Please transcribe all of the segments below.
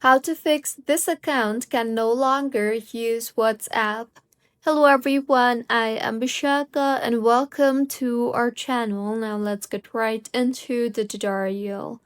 How to fix this account can no longer use WhatsApp. Hello everyone, I am Bishaka and welcome to our channel. Now let's get right into the tutorial.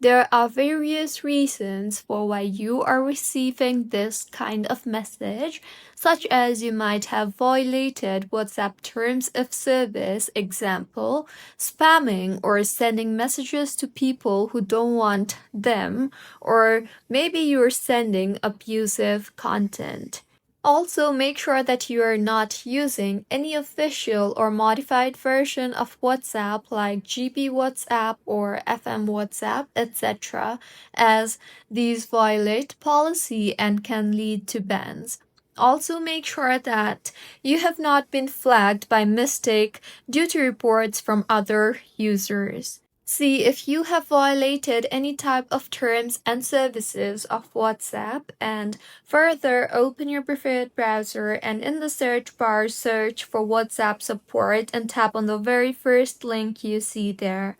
There are various reasons for why you are receiving this kind of message, such as you might have violated WhatsApp terms of service, example, spamming or sending messages to people who don't want them, or maybe you're sending abusive content. Also, make sure that you are not using any official or modified version of WhatsApp like GB WhatsApp or FM WhatsApp, etc., as these violate policy and can lead to bans. Also, make sure that you have not been flagged by mistake due to reports from other users. See if you have violated any type of terms and services of WhatsApp, and further open your preferred browser and in the search bar search for WhatsApp support and tap on the very first link you see there.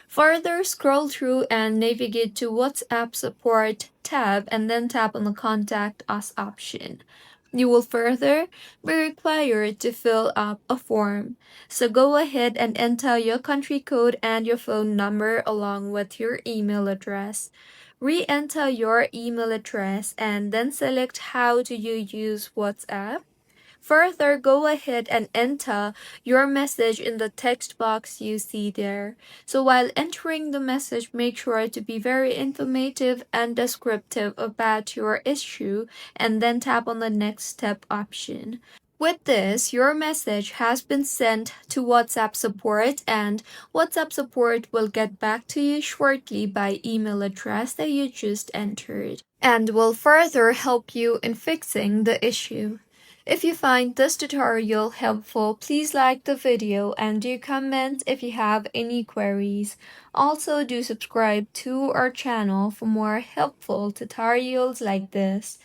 Further scroll through and navigate to WhatsApp support tab and then tap on the contact us option. You will further be required to fill up a form. So go ahead and enter your country code and your phone number along with your email address. Re-enter your email address and then select how do you use WhatsApp. Further, go ahead and enter your message in the text box you see there. So while entering the message, make sure to be very informative and descriptive about your issue and then tap on the next step option. With this, your message has been sent to WhatsApp support, and WhatsApp support will get back to you shortly by email address that you just entered and will further help you in fixing the issue. If you find this tutorial helpful, please like the video and do comment if you have any queries. Also, do subscribe to our channel for more helpful tutorials like this.